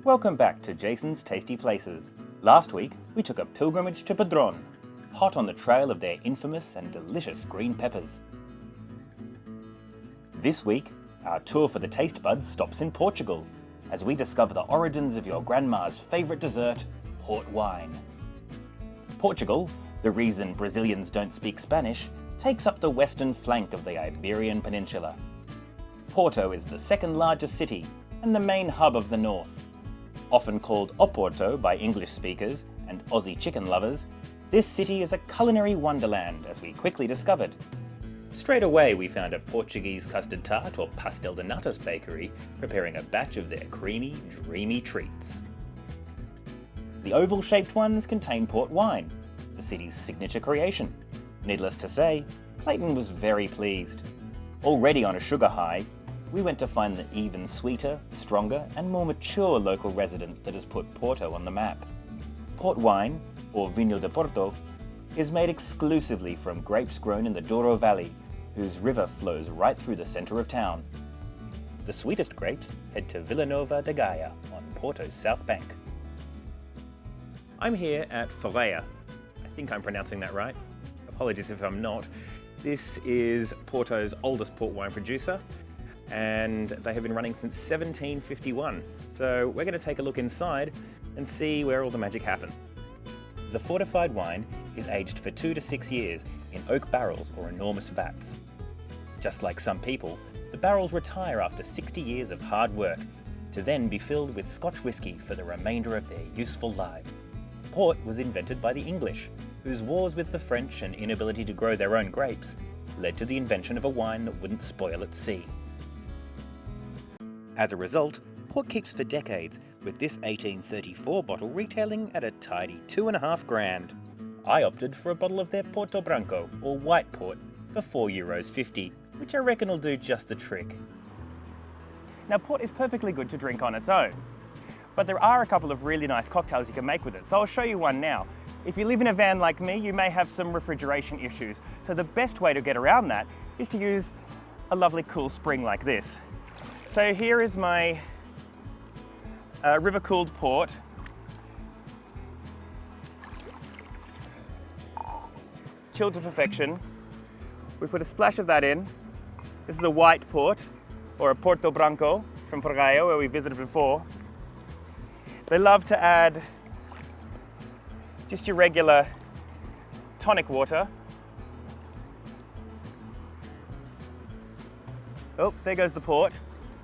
Welcome back to Jason's Tasty Places. Last week, we took a pilgrimage to Padrón, hot on the trail of their infamous and delicious green peppers. This week, our tour for the taste buds stops in Portugal, as we discover the origins of your grandma's favourite dessert, port wine. Portugal, the reason Brazilians don't speak Spanish, takes up the western flank of the Iberian Peninsula. Porto is the second largest city and the main hub of the north. Often called O Porto by English speakers and Aussie chicken lovers, this city is a culinary wonderland, as we quickly discovered. Straight away we found a Portuguese custard tart or pastel de natas bakery preparing a batch of their creamy, dreamy treats. The oval-shaped ones contain port wine, the city's signature creation. Needless to say, Clayton was very pleased. Already on a sugar high, we went to find the even sweeter, stronger and more mature local resident that has put Porto on the map. Port wine, or Vinho de Porto, is made exclusively from grapes grown in the Douro Valley, whose river flows right through the centre of town. The sweetest grapes head to Vila Nova de Gaia on Porto's south bank. I'm here at Foreia. I think I'm pronouncing that right. Apologies if I'm not. This is Porto's oldest port wine producer, and they have been running since 1751. So we're going to take a look inside and see where all the magic happened. The fortified wine is aged for 2 to 6 years in oak barrels or enormous vats. Just like some people, the barrels retire after 60 years of hard work, to then be filled with Scotch whisky for the remainder of their useful lives. Port was invented by the English, whose wars with the French and inability to grow their own grapes led to the invention of a wine that wouldn't spoil at sea. As a result, Port keeps for decades, with this 1834 bottle retailing at a tidy $2.5 grand. I opted for a bottle of their Porto Branco, or white port, for €4.50, which I reckon will do just the trick. Now, port is perfectly good to drink on its own, but there are a couple of really nice cocktails you can make with it, so I'll show you one now. If you live in a van like me, you may have some refrigeration issues, so the best way to get around that is to use a lovely cool spring like this. So here is my river-cooled port. Chilled to perfection. We put a splash of that in. This is a white port, or a Porto Branco from Portugal, where we visited before. They love to add just your regular tonic water. Oh, there goes the port,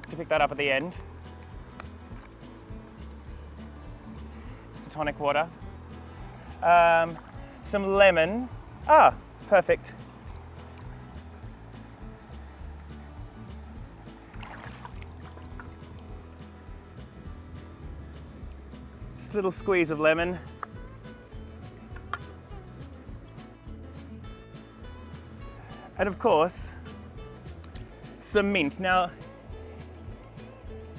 to pick that up at the end. Tonic water. Some lemon. Ah, perfect. Just a little squeeze of lemon. And of course, some mint. Now,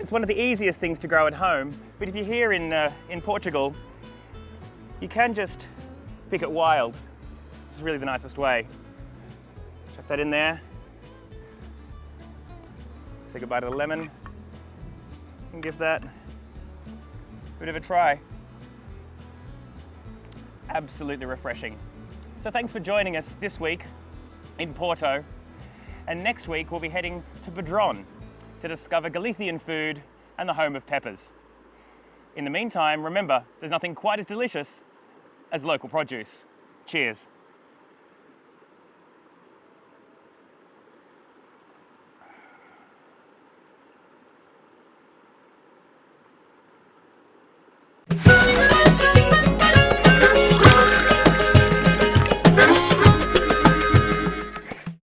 it's one of the easiest things to grow at home, but if you're here in Portugal, you can just pick it wild. It's really the nicest way. Chuck that in there. Say goodbye to the lemon and give that a bit of a try. Absolutely refreshing. So thanks for joining us this week in Porto, and next week we'll be heading to Padrón to discover Galician food and the home of peppers. In the meantime, remember, there's nothing quite as delicious as local produce. Cheers.